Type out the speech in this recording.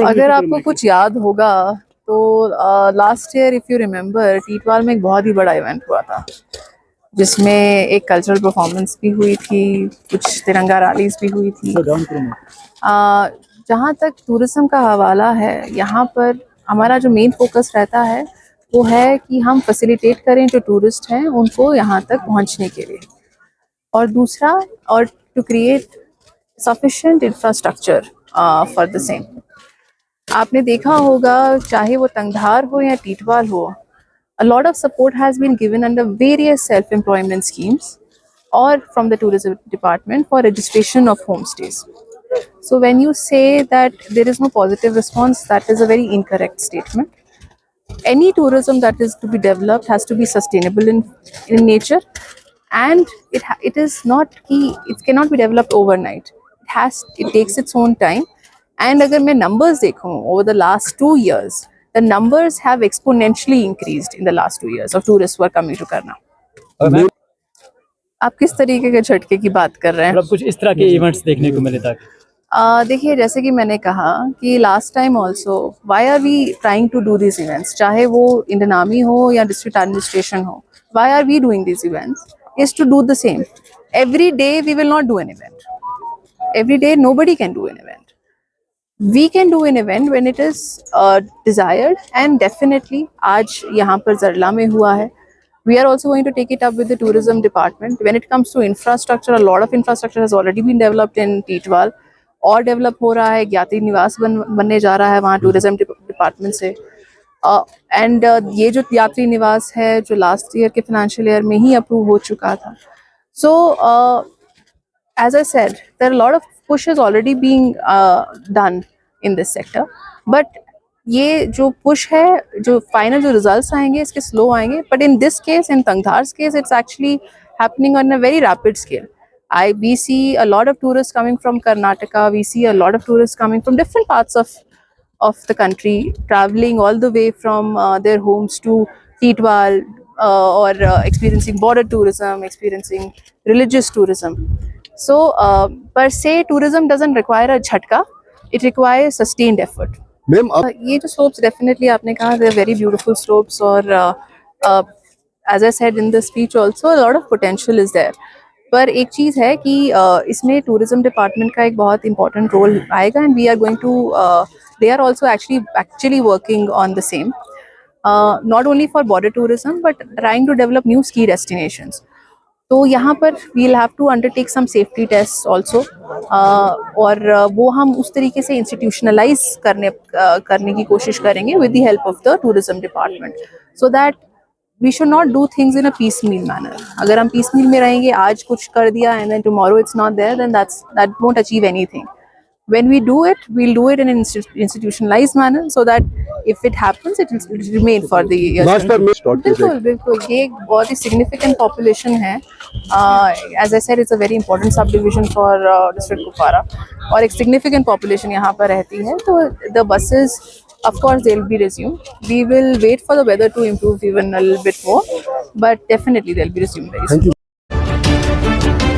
अगर आपको कुछ याद होगा तो last year if you remember Titwal में एक बहुत ही बड़ा इवेंट हुआ था जिसमें एक कल्चरल परफॉर्मेंस भी हुई थी, कुछ तिरंगा रैलीज भी हुई थी। जहाँ तक टूरिज्म का हवाला है, यहाँ पर हमारा जो मेन फोकस रहता है वो है कि हम फैसिलिटेट करें जो टूरिस्ट हैं उनको यहाँ तक पहुँचने के लिए, और दूसरा और to create sufficient infrastructure for the same. आपने देखा होगा चाहे वो तंगधार हो या टीटवाल हो, a lot of support has been given under various self-employment schemes or from the tourism department for registration of homestays. So when you say that there is no positive response, that is a very incorrect statement. Any tourism that is to be developed has to be sustainable in nature, and it is not it cannot be developed overnight. It takes its own time. And अगर मैं numbers देखूं over the last 2 years, the numbers have exponentially increased in the last 2 years of tourists who are coming to Karna. आप किस तरीके के झटके की बात कर रहे हैं? मतलब कुछ इस तरह के इवेंट्स देखने को मिले ताकि देखिए, जैसे कि मैंने कहा कि last time also why are we trying to do this events, चाहे वो इंडियन आर्मी हो या डिस्ट्रिक्ट एडमिनिस्ट्रेशन हो, why are we doing this events is to do the same. Every day we will not do an event, every day nobody can do an event. We can do an event when it is desired, and definitely आज यहाँ पर जरला में हुआ है. We are also going to take it up with the tourism department. When it comes to infrastructure, a lot of infrastructure has already been developed in Teetwal, और develop हो रहा है. यात्री निवास बनने जा रहा है वहाँ टूरिज्म डिपार्टमेंट से. एंड ये जो यात्री निवास है जो लास्ट ईयर के फाइनेंशियल ईयर में ही अप्रूव हो चुका था. सो as I said, there are a lot of pushes already being done in this sector, but ये जो push है, जो final जो results आएंगे इसके slow आएंगे. But in this case, in Tangdhar's case, it's actually happening on a very rapid scale. We see a lot of tourists coming from Karnataka. We see a lot of tourists coming from different parts of the country, traveling all the way from their homes to Teetwal, or experiencing border tourism, experiencing religious tourism. So per se tourism doesn't require a झटका, it requires sustained effort. Ma'am, ये जो slopes definitely आपने कहा they're very beautiful slopes, और as I said in the speech also, a lot of potential is there. पर एक चीज़ है कि इसमें tourism department का एक बहुत important role आएगा, and we are going to they are also actually working on the same, not only for border tourism but trying to develop new ski destinations. तो यहाँ पर we'll have to undertake some safety tests also, और वो हम उस तरीके से institutionalize करने की कोशिश करेंगे with the help of the tourism department, so that we should not do things in a piecemeal manner. अगर हम piecemeal में रहेंगे, आज कुछ कर दिया and then tomorrow it's not there, then that won't achieve anything. When we do it, we'll do it in an institutionalized manner, so that if it happens, it will remain for the years. बिल्कुल बिल्कुल, ये एक बहुत ही significant population है. As I said, it's a very important subdivision for district Kupwara, और एक significant population यहाँ पर रहती है. तो the buses, of course, they'll be resumed. We will wait for the weather to improve even a little bit more, but definitely they'll be resumed very soon. Thank you.